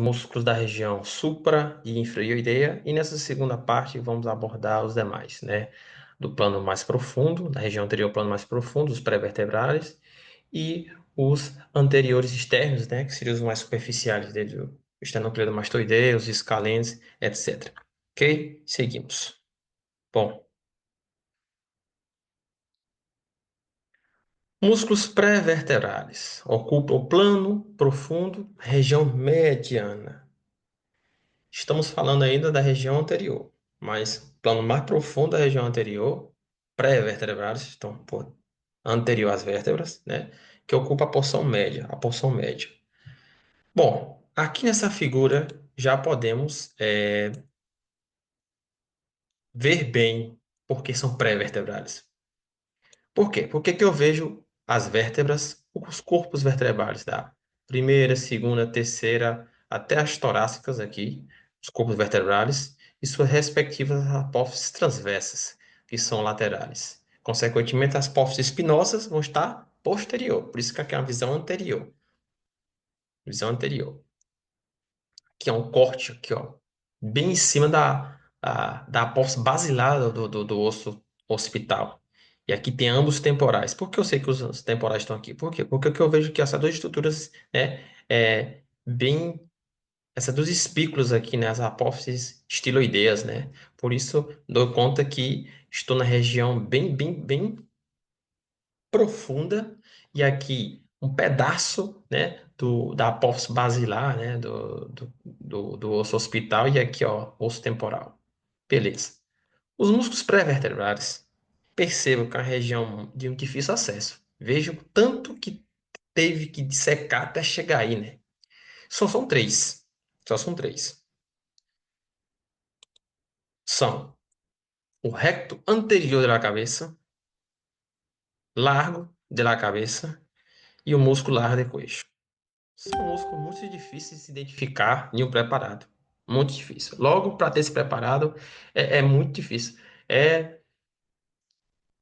músculos da região supra e infraioideia, e nessa segunda parte vamos abordar os demais, né? Do plano mais profundo, da região anterior ao plano mais profundo, os pré-vertebrais, e os anteriores externos, né? Que seriam os mais superficiais dele, o esternocleidomastoideu, os escalentes, etc. Ok? Seguimos. Bom, músculos pré-vertebrais ocupam o plano profundo, região mediana. Estamos falando ainda da região anterior, mas plano mais profundo da região anterior, pré-vertebrados, então anterior às vértebras, né? Que ocupa a porção média, a porção média. Bom, aqui nessa figura já podemos ver bem porque são pré-vertebrados. Por quê? Porque que eu vejo as vértebras, os corpos vertebrais da primeira, segunda, terceira, até as torácicas aqui, os corpos vertebrais, e suas respectivas apófises transversas, que são laterais. Consequentemente, as apófises espinosas vão estar posterior, por isso que aqui é uma visão anterior. Visão anterior. Aqui é um corte, aqui, ó, bem em cima da apófise basilar do osso occipital. E aqui tem ambos temporais. Por que eu sei que os temporais estão aqui? Por quê? Porque eu vejo que essas duas estruturas, né, bem, essas duas espículas aqui, né, as apófises estiloideias, né? Por isso, dou conta que estou na região bem profunda e aqui um pedaço, né, da apófise basilar, né, do osso occipital e aqui, ó, osso temporal. Beleza. Os músculos pré-vertebrais, percebam que é uma região de um difícil acesso. Vejam o tanto que teve que dissecar até chegar aí, né? Só são três. Só são três. São o recto anterior da cabeça, largo da cabeça e o músculo largo de coxo. São músculos muito difíceis de se identificar em um preparado. Muito difícil. Logo, para ter se preparado, é muito difícil. É,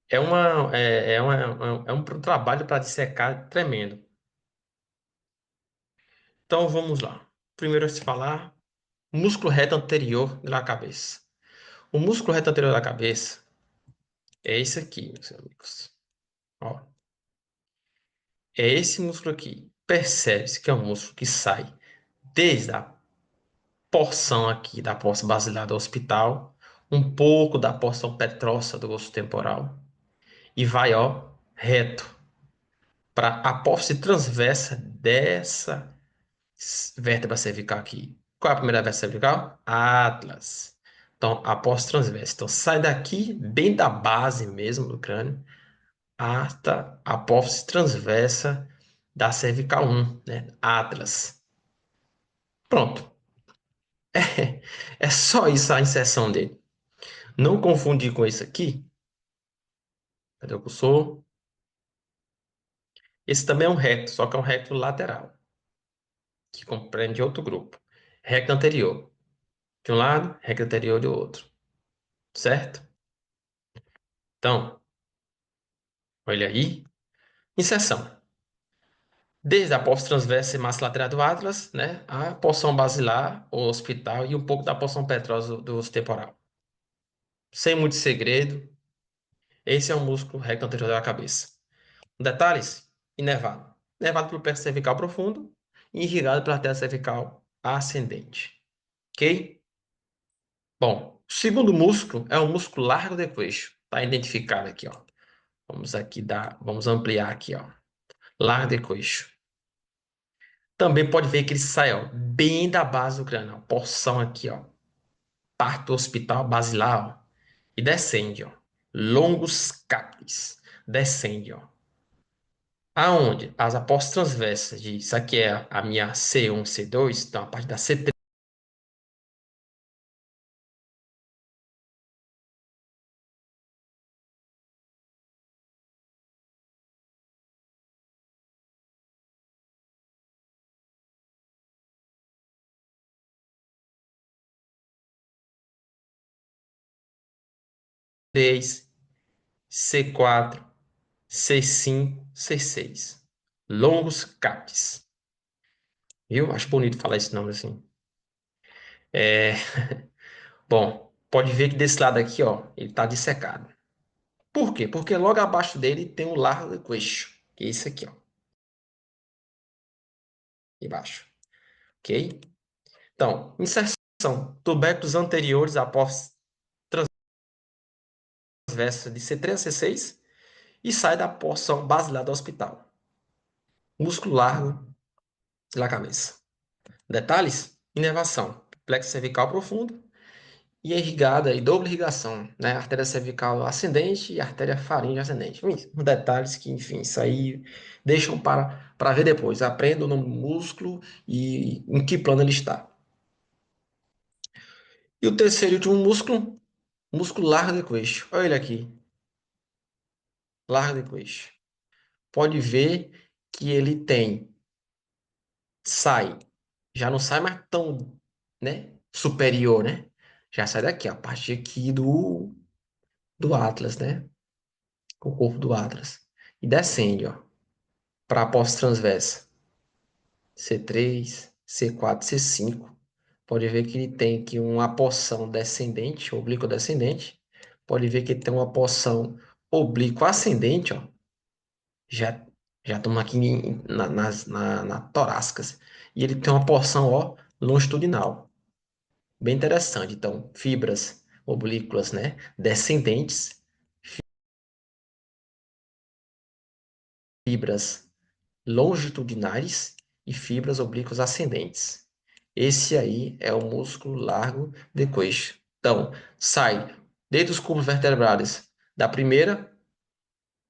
é um trabalho para dissecar tremendo. Então, vamos lá. Primeiro a se falar, músculo reto anterior da cabeça. O músculo reto anterior da cabeça é esse aqui, meus amigos. Ó, é esse músculo aqui. Percebe-se que é um músculo que sai desde a porção aqui da porção basilar do hospital, um pouco da porção petrócea do osso temporal e vai, ó, reto para a apófise transversa dessa vértebra cervical aqui. Qual é a primeira vértebra cervical? Atlas. Então, apófise transversa. Então, sai daqui, bem da base mesmo do crânio, hasta a apófise transversa da cervical 1, né? Atlas. Pronto. É só isso a inserção dele. Não confundir com esse aqui. Cadê o cursor? Esse também é um recto, só que é um recto lateral, que compreende outro grupo. Recto anterior de um lado, recto anterior do outro. Certo? Então, olha aí. Inserção. Desde a apófise transversa e massa lateral do atlas, né, a porção basilar, o hospital e um pouco da porção petrósa do osso temporal. Sem muito segredo, esse é o músculo recto anterior da cabeça. Detalhes: inervado. Inervado pelo perto cervical profundo e irrigado pela artéria cervical ascendente. Ok? Bom, o segundo músculo é o músculo largo de queixo. Está identificado aqui, ó. Vamos ampliar aqui, ó. Largo de queixo. Também pode ver que ele sai, ó, bem da base do crânio, ó, porção aqui, ó, parte do hospital basilar, ó, e descende, ó, longos capes, descende, ó. Aonde? As apóstolas transversas de, isso aqui é a minha C1, C2, então a parte da C3, C4, C5, C6. Longos capes. Viu? Acho bonito falar esse nome assim. É, bom, pode ver que desse lado aqui, ó, ele tá dissecado. Por quê? Porque logo abaixo dele tem o largo de queixo, que é esse aqui, ó, embaixo. Ok? Então, inserção. Tubérculos anteriores após transversa de C3 a C6 e sai da porção basilar do hospital. Músculo largo da cabeça. Detalhes: inervação, plexo cervical profundo e irrigada e dupla irrigação, né? Artéria cervical ascendente e artéria faríngea ascendente. Detalhes que, enfim, isso aí deixam para ver depois. Aprenda no músculo e em que plano ele está. E o terceiro e último músculo, músculo largo de queixo. Olha ele aqui, largo de queixo. Pode ver que ele tem, sai, já não sai mais tão, né, superior, né? Já sai daqui, ó, a partir aqui do Atlas, né? O corpo do Atlas. E descende, ó, para a porta transversa. C3, C4, C5. Pode ver que ele tem aqui uma porção descendente, oblíqua descendente. Pode ver que ele tem uma porção oblíqua ascendente, ó. Já, já estamos aqui na torácicas. E ele tem uma porção, ó, longitudinal. Bem interessante. Então, fibras oblíquas, né, descendentes, fibras longitudinais e fibras oblíquas ascendentes. Esse aí é o músculo largo de queixo. Então, sai desde os cúmulos vertebrados da primeira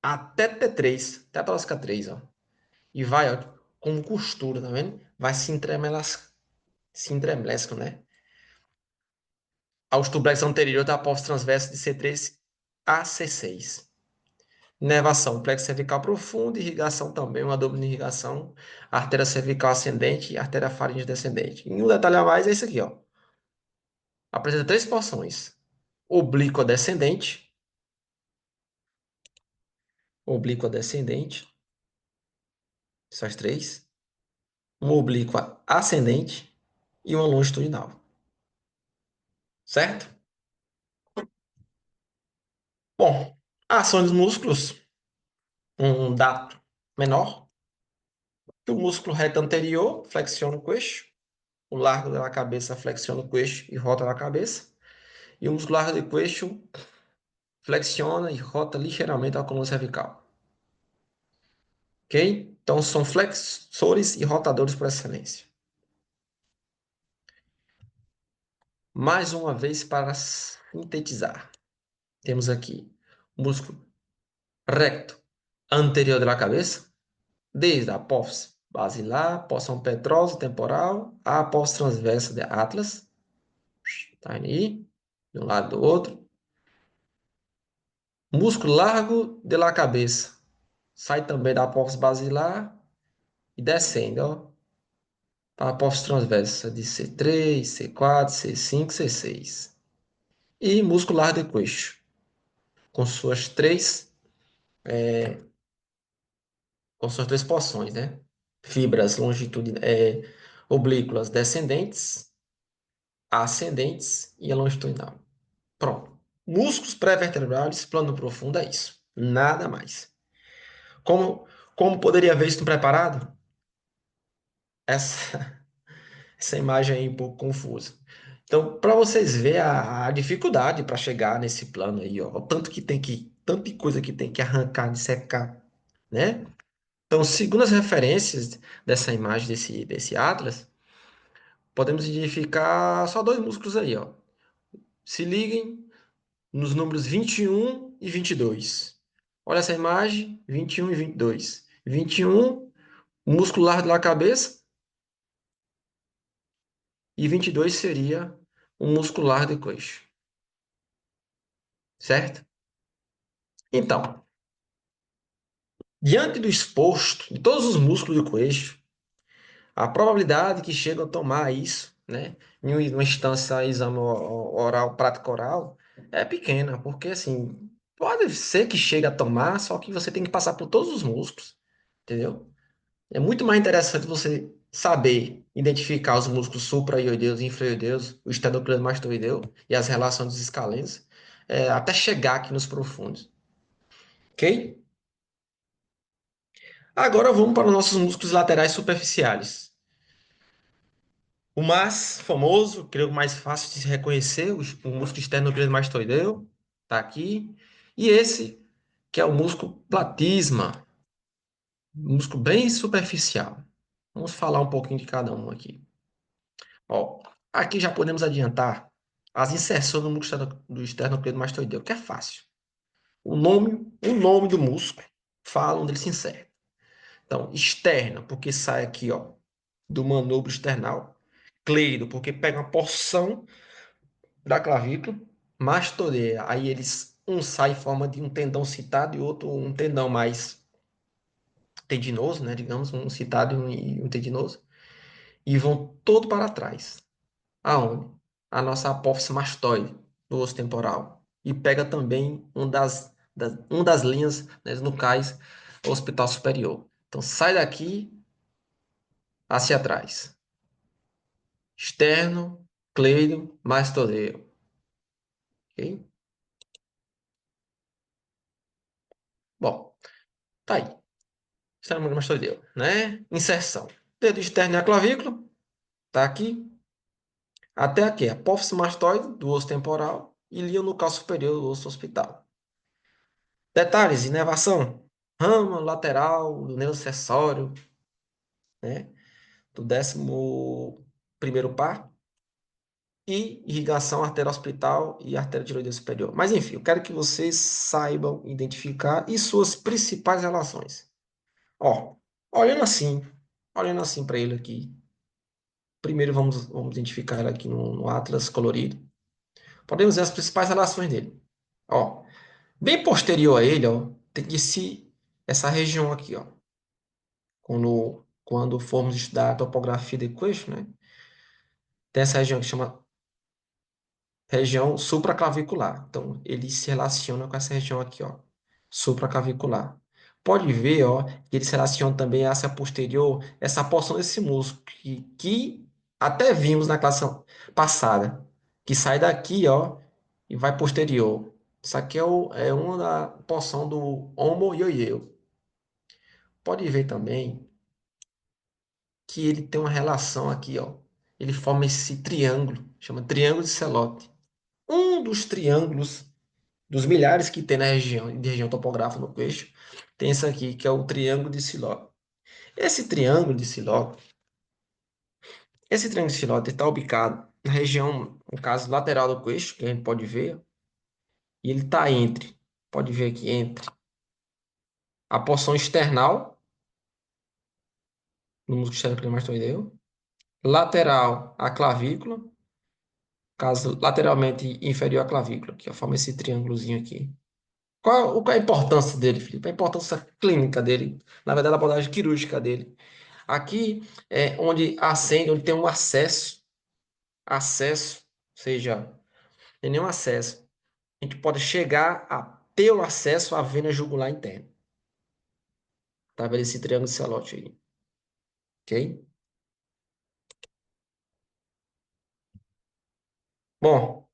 até T3, até a torácica 3, ó. E vai, ó, como costura, tá vendo? Vai se entremesclam, né? Aos tubérculos anteriores da apófise transversa de C3 a C6. Inervação, plexo cervical profundo, irrigação também, uma dupla irrigação, artéria cervical ascendente e artéria faríngea descendente. E um detalhe a mais é isso aqui, ó. Apresenta três porções: oblíqua descendente, oblíqua descendente, essas três, uma oblíqua ascendente e uma longitudinal, certo? Bom, a ação dos músculos, um dado menor, que o músculo reto anterior flexiona o queixo, o largo da cabeça flexiona o queixo e rota a cabeça, e o músculo largo do queixo flexiona e rota ligeiramente a coluna cervical. Ok? Então, são flexores e rotadores por excelência. Mais uma vez, para sintetizar, temos aqui o músculo recto anterior da cabeça, desde a apófise basilar, porção petrosa temporal, a apófise transversa de Atlas, tá aí, de um lado do outro. Músculo largo de la cabeça, sai também da apófise basilar e descende, ó, para a apófise transversa de C3, C4, C5, C6. E músculo largo de queixo, com suas três, com suas três porções, né? Fibras oblíquas descendentes, ascendentes e a longitudinal. Pronto. Músculos pré-vertebrais, plano profundo, é isso. Nada mais. Como, como poderia ver isso no preparado? Essa, essa imagem aí é um pouco confusa. Então, para vocês verem a dificuldade para chegar nesse plano aí, ó, o tanto que tem que, tanta coisa que tem que arrancar, dissecar, né? Então, segundo as referências dessa imagem desse atlas, podemos identificar só dois músculos aí, ó. Se liguem nos números 21 e 22. Olha essa imagem, 21 e 22. 21, músculo largo da cabeça, e 22 seria o músculo largo de coxa, certo? Então, diante do exposto de todos os músculos do coxo, a probabilidade que chegam a tomar isso, né, em uma instância exame oral, prático oral, é pequena, porque assim, pode ser que chegue a tomar, só que você tem que passar por todos os músculos, entendeu? É muito mais interessante você saber identificar os músculos supraioideus e infraioideus, o esternocleidomastoideu e as relações dos escalenos, até chegar aqui nos profundos. Ok? Agora vamos para os nossos músculos laterais superficiais. O mais famoso, creio mais fácil de se reconhecer, o músculo esternocleidomastoideu, está aqui. E esse, que é o músculo platisma, um músculo bem superficial. Vamos falar um pouquinho de cada um aqui. Ó, aqui já podemos adiantar as inserções no músculo do esternocleidomastoideu, que é fácil. O nome do músculo fala onde ele se insere. Então, externa, porque sai aqui, ó, do manubro external. Cleido, porque pega uma porção da clavícula. Mastoidea, aí eles, um sai em forma de um tendão citado e outro um tendão mais tendinoso, né? Digamos, um citado e um tendinoso. E vão todo para trás. Aonde? A nossa apófise mastoide do osso temporal. E pega também uma das linhas, né, nucais do hospital superior. Então sai daqui hacia trás. Externo, cleido, mastodeu. Ok? Bom, tá aí. Externo, mastodeu, né? Inserção. Dedo externo e a clavícula. Tá aqui. Até aqui. Apófise mastoide do osso temporal e linha nucal superior do osso hospital. Detalhes, inervação. Rama lateral do nervo acessório, né? Do 11º par. E irrigação arterial-hospital e artéria tiroideia superior. Mas enfim, eu quero que vocês saibam identificar e suas principais relações. Ó, olhando assim, olhando assim para ele aqui. Primeiro vamos identificar ele aqui no Atlas colorido. Podemos ver as principais relações dele. Ó, bem posterior a ele, ó, tem essa região aqui, ó. Quando formos estudar a topografia de queixo, né? Tem essa região que chama região supraclavicular. Então, ele se relaciona com essa região aqui, ó, supraclavicular. Pode ver, ó, que ele se relaciona também a essa posterior, essa porção desse músculo que até vimos na classe passada, que sai daqui, ó, e vai posterior. Isso aqui é uma da porção do homo ioieu. Pode ver também que ele tem uma relação aqui, ó. Ele forma esse triângulo, chama triângulo de Celote. Um dos triângulos dos milhares que tem na região, de região topográfica no queixo, tem esse aqui, que é o triângulo de Siló. Esse triângulo de Siló, esse triângulo de Siló está ubicado na região, no caso, lateral do queixo, que a gente pode ver, e ele está pode ver aqui, entre a porção external, no músculo esternocleidomastoideu, lateral à clavícula, caso lateralmente inferior à clavícula, que forma esse triângulozinho aqui. Qual é a importância dele, Felipe? A importância clínica dele, na verdade, a abordagem quirúrgica dele. Aqui é onde acende, onde tem um acesso, ou seja, tem nenhum acesso. A gente pode chegar a ter o acesso à vena jugular interna. Tá vendo esse triângulo de Celote aí? Ok? Bom,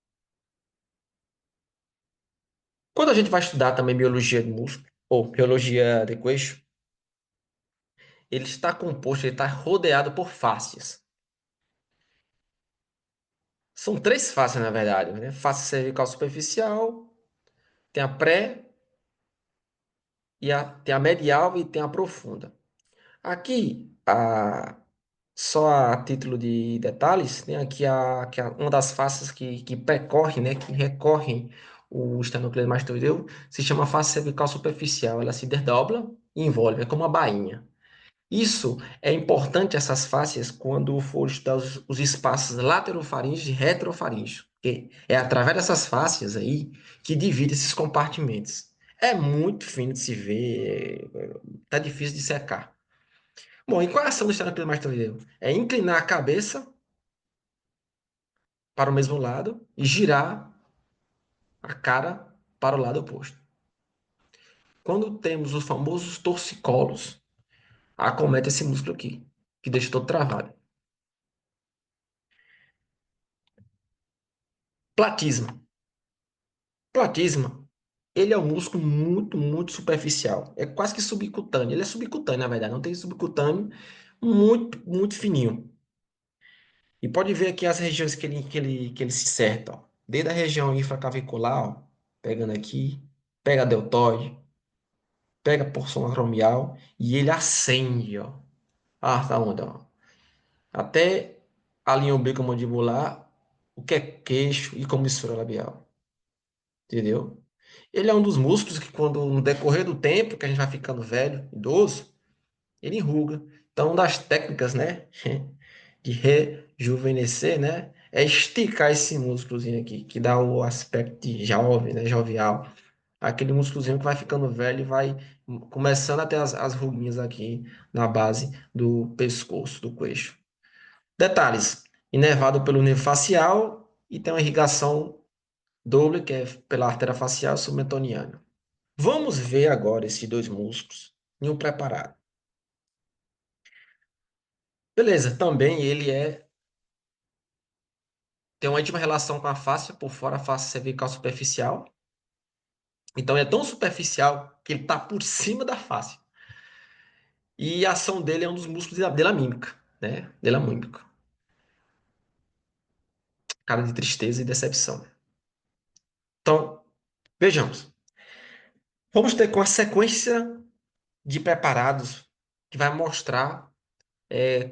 quando a gente vai estudar também biologia do músculo, ou biologia de queixo, ele está composto, ele está rodeado por fáscias. São três fáscias, na verdade, né? Face cervical superficial, tem a pré, tem a medial e tem a profunda. Aqui, só a título de detalhes, tem aqui uma das faces que percorre, né, que recorrem o esternocleidomastoideu, se chama face cervical superficial. Ela se desdobra e envolve, é como uma bainha. Isso é importante, essas fáscias, quando for estudar os espaços laterofaríngeos e retrofaríngeos, porque é através dessas fáscias aí que divide esses compartimentos. É muito fino de se ver, tá difícil de secar. Bom, e qual é a ação do esternocleidomastoideu? É inclinar a cabeça para o mesmo lado e girar a cara para o lado oposto. Quando temos os famosos torcicolos, acomete esse músculo aqui. que deixa todo travado. Platisma. Platisma, ele é um músculo muito, muito superficial. É quase que subcutâneo. Ele é subcutâneo, na verdade. Não tem subcutâneo muito, muito fininho. E pode ver aqui as regiões que ele se certa, ó. Desde a região infraclavicular, ó, pegando aqui, pega a deltoide, pega a porção acromial e ele acende, ó. Ah, tá onde, ó? Até a linha umbilicomandibular, o que é queixo e comissura labial. Entendeu? Ele é um dos músculos que, quando no decorrer do tempo, que a gente vai ficando velho, idoso, ele enruga. Então, uma das técnicas, né, de rejuvenescer, né, é esticar esse músculozinho aqui, que dá o aspecto de jovem, né, jovial. Aquele músculozinho que vai ficando velho e vai começando a ter as ruguinhas aqui na base do pescoço, do queixo. Detalhes: inervado pelo nervo facial e tem uma irrigação doble, que é pela artéria facial submentoniana. Vamos ver agora esses dois músculos em um preparado. Beleza, também ele tem uma íntima relação com a face por fora, a face cervical superficial. Então é tão superficial que ele está por cima da face. E a ação dele é um dos músculos da mímica, né? Dela mímica. Cara de tristeza e decepção. Então, vejamos. Vamos ter com a sequência de preparados que vai mostrar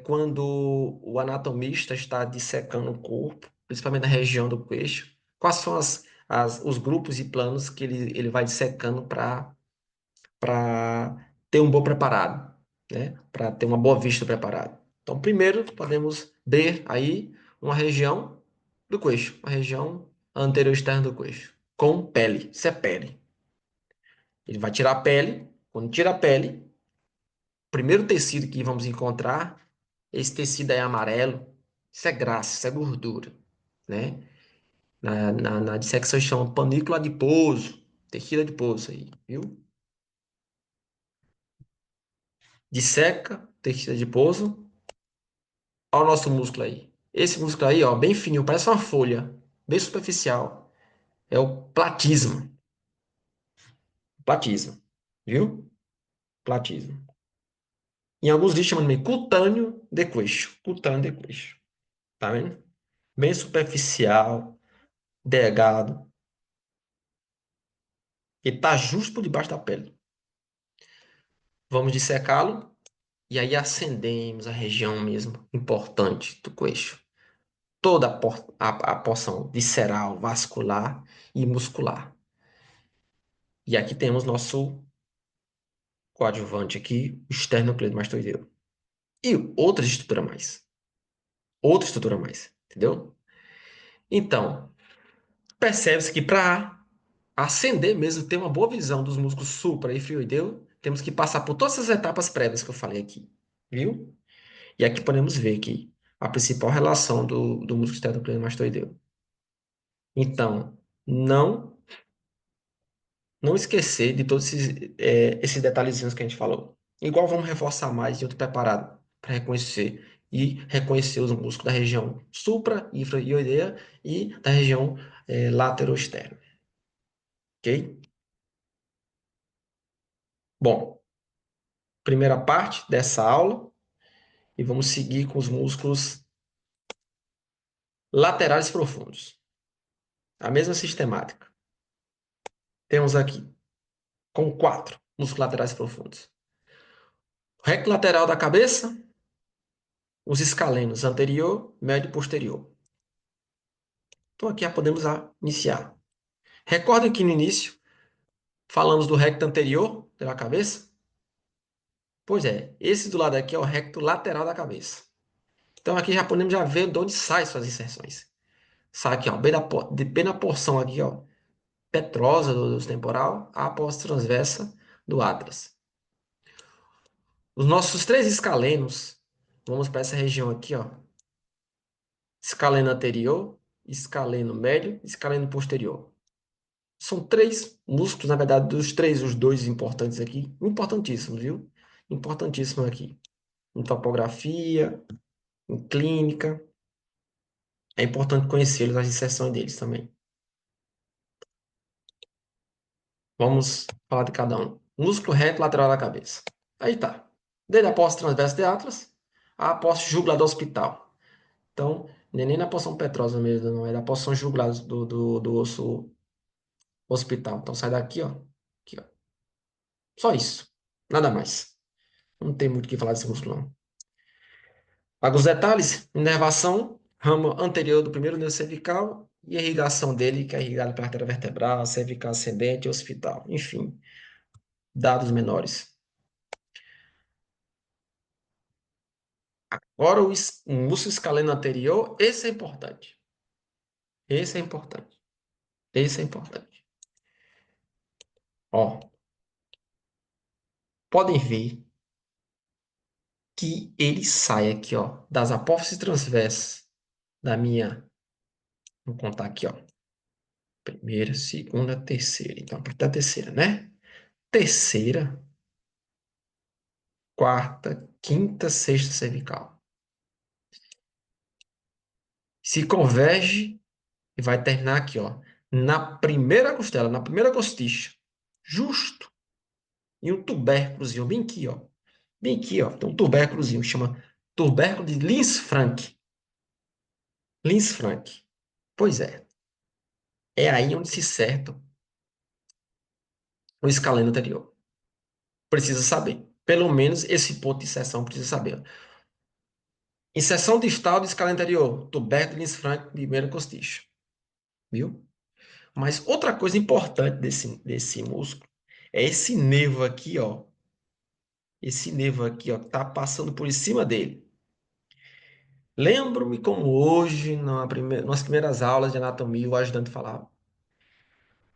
quando o anatomista está dissecando o corpo, principalmente na região do queixo, quais são os grupos e planos que ele vai dissecando para ter um bom preparado, né? Para ter uma boa vista do preparado. Então, primeiro, podemos ver aí uma região do queixo, uma região anterior externa do queixo, com pele. Isso é pele. Ele vai tirar a pele. Quando tira a pele, o primeiro tecido que vamos encontrar, esse tecido aí é amarelo, isso é graxa, isso é gordura, né? Na dissecção chama panículo adiposo, tecido adiposo aí, viu? Disseca, tecido adiposo. Olha o nosso músculo aí. Esse músculo aí, ó, bem fininho, parece uma folha, bem superficial. É o platismo. Platismo, viu? Platismo. Em alguns livros chamam de cutâneo de queixo. Cutâneo de queixo. Tá vendo? Bem superficial, delgado. Ele está justo por debaixo da pele. Vamos dissecá-lo e aí acendemos a região mesmo importante do queixo. Toda a porção visceral, vascular e muscular. E aqui temos nosso coadjuvante aqui, o esternocleidomastoideu. E outra estrutura mais. Outra estrutura mais. Entendeu? Então, percebe-se que para acender mesmo, ter uma boa visão dos músculos supra e fioideu, temos que passar por todas essas etapas prévias que eu falei aqui. Viu? E aqui podemos ver que a principal relação do músculo esternocleidomastoideu. Então, não esquecer de todos esses detalhezinhos que a gente falou. Igual vamos reforçar mais em outro preparado para reconhecer os músculos da região supra, infra-ioideia e da região lateroexterna. Ok? Bom, primeira parte dessa aula e vamos seguir com os músculos laterais profundos. A mesma sistemática. Temos aqui com 4 músculos laterais profundos. O recto lateral da cabeça, os escalenos anterior, médio e posterior. Então aqui já podemos iniciar. Recordem que no início falamos do recto anterior da cabeça? Pois é, esse do lado aqui é o recto lateral da cabeça. Então aqui já podemos ver de onde saem suas inserções. Sai aqui, ó, bem na porção aqui, ó, petrosa do temporal, a pós transversa do atlas. Os nossos 3 escalenos, vamos para essa região aqui, ó. Escaleno anterior, escaleno médio, escaleno posterior. São 3 músculos, na verdade, dos 3, os 2 importantes aqui, importantíssimos, viu? Importantíssimo aqui. em topografia, em clínica. É importante conhecê-los, as inserções deles também. Vamos falar de cada um. Músculo reto lateral da cabeça. Aí tá. Desde a posse transversa de Atlas à posse jugular do hospital. Então, não é nem na porção petrosa mesmo, não. É da porção jugular do osso hospital. Então, sai daqui, ó. Aqui, ó. Só isso. Nada mais. Não tem muito o que falar desse músculo, não. Alguns detalhes: inervação, ramo anterior do primeiro nervo cervical e a irrigação dele, que é irrigado pela artéria vertebral, cervical ascendente e occipital. Enfim, dados menores. Agora, o músculo escaleno anterior, esse é importante. Esse é importante. Esse é importante. Ó, podem ver que ele sai aqui, ó, das apófises transversas da minha. Vou contar aqui, ó. Primeira, segunda, terceira. Então, a terceira, né? Terceira, quarta, quinta, sexta cervical. Se converge e vai terminar aqui, ó, na primeira costela, na primeira costicha. Justo. E um tubérculozinho bem aqui, ó. Bem aqui, ó. Tem um tubérculozinho que chama tubérculo de Linz-Frank. Linz-Frank. Pois é. É aí onde se certa o escaleno anterior. Precisa saber. Pelo menos esse ponto de inserção precisa saber. Inserção distal do escaleno anterior. Tubérculo de Linz-Frank, primeira costicha. Viu? Mas outra coisa importante desse músculo é esse nervo aqui, ó. Esse nervo aqui, ó, que tá passando por cima dele. Lembro-me como hoje, nas primeiras aulas de anatomia, o ajudante falava.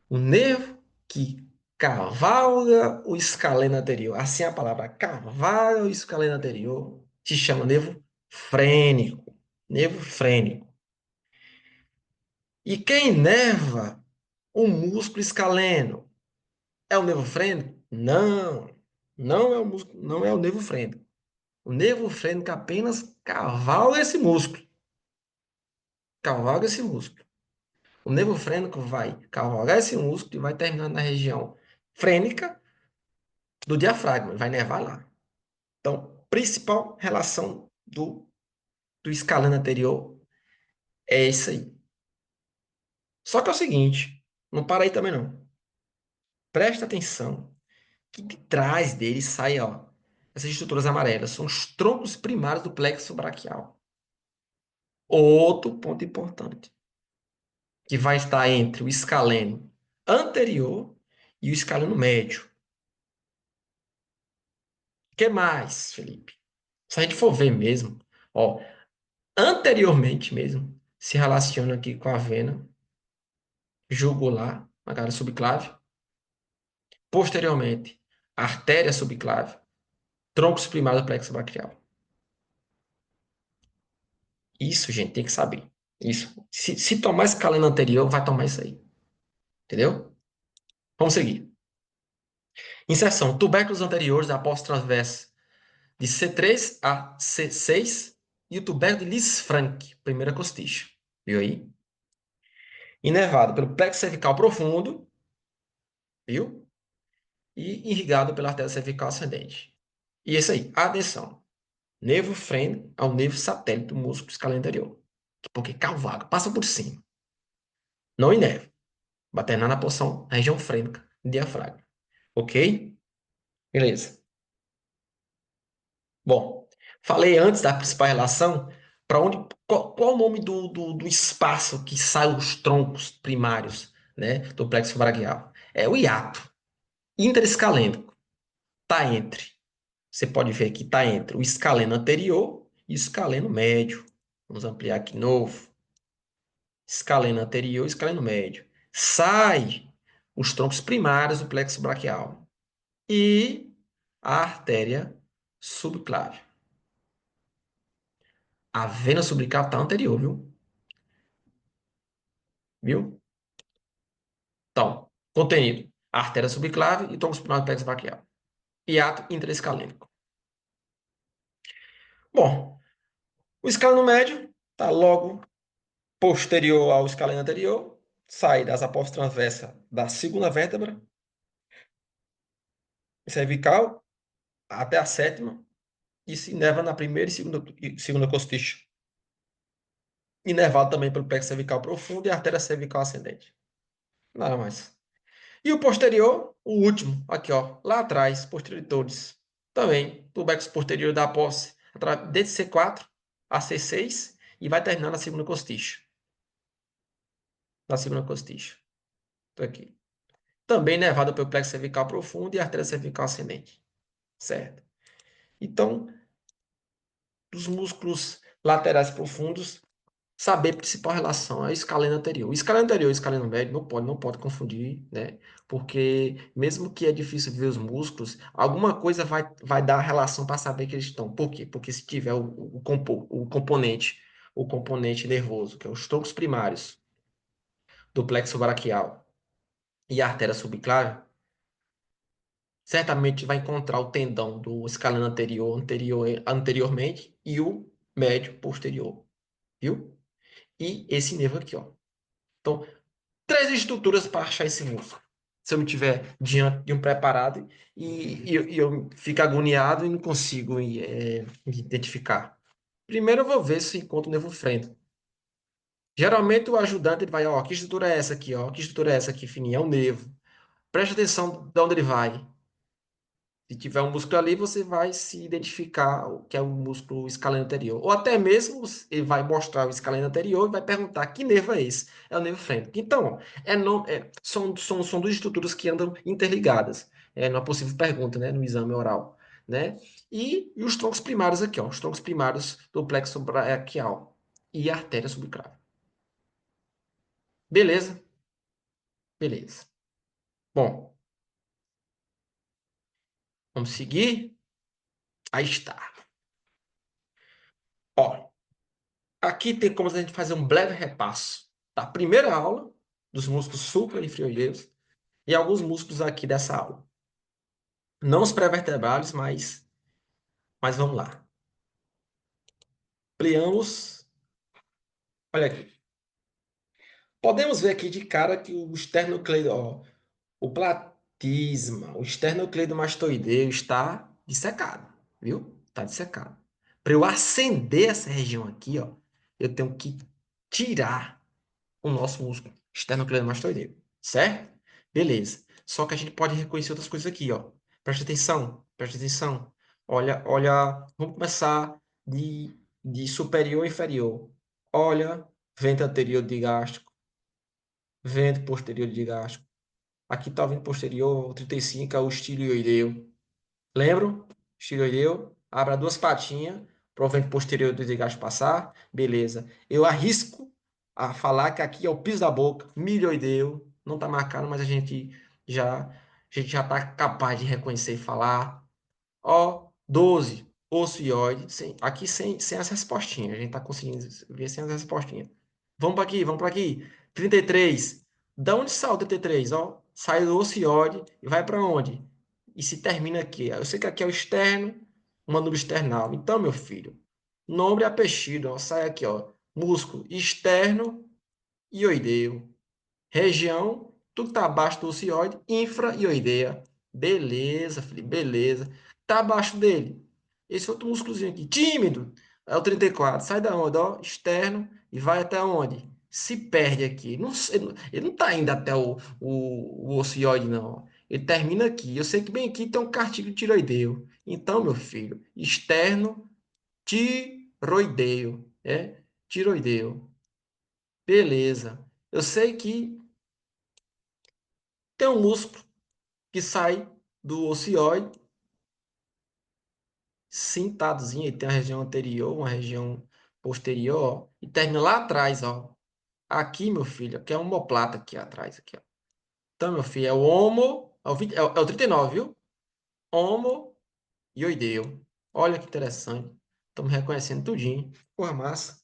O nervo que cavalga o escaleno anterior. Assim é a palavra, cavalga o escaleno anterior, se chama nervo frênico. Nervo frênico. E quem inerva o músculo escaleno? É o nervo frênico? Não, não é o músculo, não é o nervo frênico. O nervo frênico apenas cavalga esse músculo. Cavalga esse músculo. O nervo frênico vai cavalgar esse músculo e vai terminar na região frênica do diafragma, vai nervar lá. Então, principal relação do escaleno anterior é isso aí. Só que é o seguinte, não para aí também não. Presta atenção que de trás dele sai, ó, essas estruturas amarelas, são os troncos primários do plexo braquial. Outro ponto importante, que vai estar entre o escaleno anterior e o escaleno médio. O que mais, Felipe? Se a gente for ver mesmo, ó, anteriormente mesmo, se relaciona aqui com a vena jugular, na cara subclave. Posteriormente, artéria subclave, troncos primários do plexo braquial. Isso, gente, tem que saber. Isso. Se tomar escaleno anterior, vai tomar isso aí. Entendeu? Vamos seguir. Inserção. Tubérculos anteriores após transverso de C3 a C6 e o tubérculo de Lisfranc, primeira costicha. Viu aí? Inervado pelo plexo cervical profundo, viu? E irrigado pela artéria cervical ascendente. E isso aí, atenção. Nervo frênico ao nervo satélite do músculo escaleno anterior. Porque calvaga, passa por cima. Não inerva. Baternar na porção, na região frênica, diafragma. Ok? Beleza. Bom, falei antes da principal relação, para onde, qual o nome do espaço que sai os troncos primários, né, do plexo braquial? É o hiato interescalênico. Está entre, você pode ver que está entre o escaleno anterior e o escaleno médio. Vamos ampliar aqui novo. Escaleno anterior e escaleno médio. Sai os troncos primários do plexo braquial e a artéria subclave. A vena subclaviana está anterior, viu? Viu? Então, contenido: artéria subclave e troncos primários do plexo braquial. Hiato interescalênico. Bom, o escaleno médio está logo posterior ao escaleno anterior, sai das apófises transversas da segunda vértebra cervical até a sétima e se inerva na primeira e segunda costicha. Inervado também pelo plexo cervical profundo e artéria cervical ascendente. Nada mais. E o posterior, o último, aqui ó, lá atrás, posteritores. Também, do plexo posterior da apófise, desde C4 a C6 e vai terminar na segunda costicha. Na segunda costicha. Tô aqui. Também nervado pelo plexo cervical profundo e artéria cervical ascendente. Certo? Então, dos músculos laterais profundos, saber a principal relação é o escaleno anterior. O escaleno anterior e o escaleno médio não pode confundir, né? Porque mesmo que é difícil ver os músculos, alguma coisa vai dar relação para saber que eles estão. Por quê? Porque se tiver o componente nervoso, que é os troncos primários do plexo braquial e a artéria subclávia, certamente vai encontrar o tendão do escaleno anteriormente e o médio posterior, viu? E esse nervo aqui, ó. Então, três estruturas para achar esse músculo. Se eu me tiver diante de um preparado e eu fico agoniado e não consigo identificar. Primeiro eu vou ver se encontro o nervo frente. Geralmente o ajudante ele vai, ó, que estrutura é essa aqui, ó, que estrutura é essa aqui, fininha, é o nervo. Preste atenção de onde ele vai. Se tiver um músculo ali, você vai se identificar o que é o músculo escaleno anterior. Ou até mesmo ele vai mostrar o escaleno anterior e vai perguntar que nervo é esse? É o nervo frênico. Então, são duas estruturas que andam interligadas. É uma possível pergunta, né, no exame oral. Né? E os troncos primários aqui, ó, os troncos primários do plexo braquial e a artéria subclávia. Beleza? Beleza. Bom, vamos seguir? Aí está. Ó, aqui tem como a gente fazer um breve repasso da primeira aula dos músculos supra-inferiores e alguns músculos aqui dessa aula. Não os pré-vertebrados, mas vamos lá. Ampliamos. Olha aqui. Podemos ver aqui de cara que o esternocleido, ó, o platisma, o esternocleidomastoideu está dissecado, viu? Está dissecado. Para eu acender essa região aqui, ó, eu tenho que tirar o nosso músculo esternocleidomastoideu, certo? Beleza. Só que a gente pode reconhecer outras coisas aqui, ó. Preste atenção, preste atenção. Olha, olha, vamos começar de superior a inferior. Olha, vento anterior digástico, vento posterior digástico. Aqui está o vento posterior, 35 é o estiloideu. Lembram? Estiloideu. Abra duas patinhas para o vento posterior do desgaste passar. Beleza. Eu arrisco a falar que aqui é o piso da boca, milhoideu. Não está marcado, mas a gente já está capaz de reconhecer e falar. Ó, 12, ocioide. Aqui sem as respostinhas. A gente está conseguindo ver sem as respostinhas. Vamos para aqui, vamos para aqui. 33. Da onde sai o 33? Ó, sai do ocioide e vai para onde? E se termina aqui. Eu sei que aqui é o externo, o manubrio external. Então, meu filho, nome apexido, ó, sai aqui, ó. Músculo externo ioideu. Região, tudo que está abaixo do ocioide, infra-ioideia. Beleza, filho, beleza. Tá abaixo dele. Esse outro músculozinho aqui, tímido, é o 34. Sai da onde? Ó, externo e vai até onde? Se perde aqui. Não, ele não está indo até o ocioide, não. Ele termina aqui. Eu sei que bem aqui tem um cartílago tiroideu. Então, meu filho, externo tiroideu. É? Tiroideu. Beleza. Eu sei que tem um músculo que sai do ocioide, sentadozinho, ele tem a região anterior, uma região posterior, ó, e termina lá atrás, ó. Aqui, meu filho, aqui é a omoplata aqui atrás, aqui, ó. Então, meu filho, é o homo, é o 39, viu? Homo ioideu. Olha que interessante. Estamos reconhecendo tudinho. Porra, massa.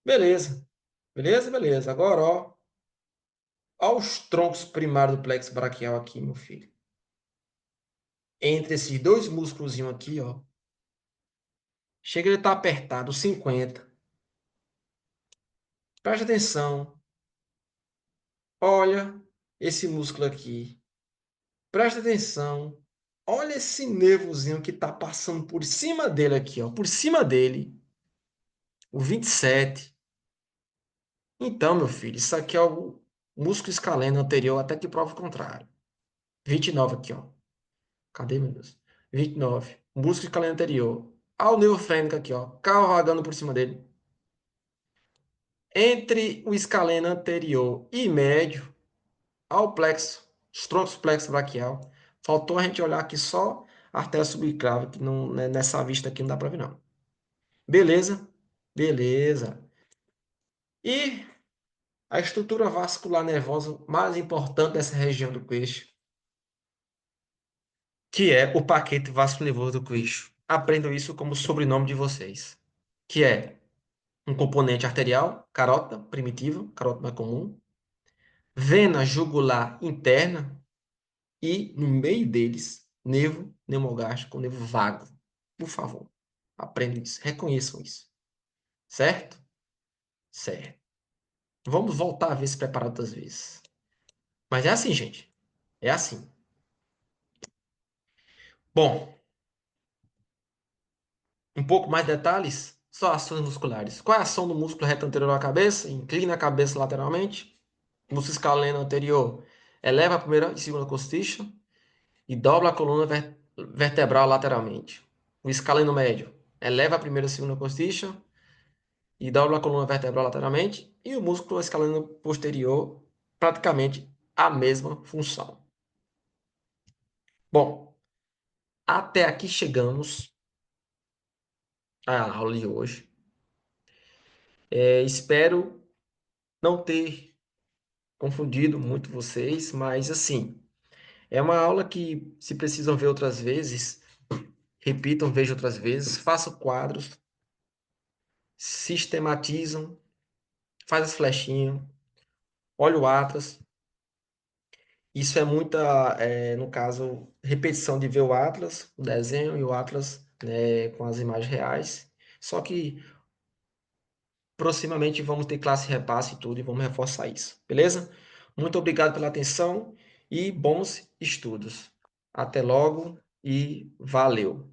Beleza. Beleza, beleza. Agora, ó, os troncos primários do plexo braquial aqui, meu filho. Entre esses dois músculos aqui, ó, Chega ele tá apertado, 50. Preste atenção. Olha esse músculo aqui. Preste atenção. Olha esse nervozinho que tá passando por cima dele aqui, ó. Por cima dele. O 27. Então, meu filho, isso aqui é o músculo escaleno anterior, até que prova o contrário. 29 aqui, ó. Cadê, meu Deus? 29. Músculo escaleno anterior. Olha o nervo frênico aqui, ó. Cavalgando por cima dele. Entre o escaleno anterior e médio, ao plexo, os troncos plexo braquial. Faltou a gente olhar aqui só a artéria subclave, que não, né, nessa vista aqui não dá para ver, não. Beleza? Beleza. E a estrutura vascular nervosa mais importante dessa região do queixo, que é o paquete vascular-nervoso do queixo. Aprendam isso como sobrenome de vocês, que é um componente arterial, carótida primitiva, carótida mais comum, vena jugular interna e, no meio deles, nervo pneumogástrico, nervo vago. Por favor, aprendam isso, reconheçam isso. Certo? Certo. Vamos voltar a ver se preparado outras vezes. Mas é assim, gente. É assim. Bom, um pouco mais de detalhes, só ações musculares. Qual é a ação do músculo reto anterior à cabeça? Inclina a cabeça lateralmente. Músculo escaleno anterior eleva a primeira e segunda costicha e dobra a coluna vertebral lateralmente. O escaleno médio eleva a primeira e segunda costicha e dobra a coluna vertebral lateralmente. E o músculo escaleno posterior, praticamente a mesma função. Bom, até aqui chegamos à aula de hoje. Espero não ter confundido muito vocês, mas assim, é uma aula que, se precisam ver outras vezes, repitam, vejam outras vezes, façam quadros, sistematizam, faz as flechinhas, olha o Atlas. Isso é muita, no caso, repetição de ver o Atlas, o desenho e o Atlas, né, com as imagens reais. Só que proximamente vamos ter classe repasse e tudo, e vamos reforçar isso, beleza? Muito obrigado pela atenção e bons estudos. Até logo e valeu!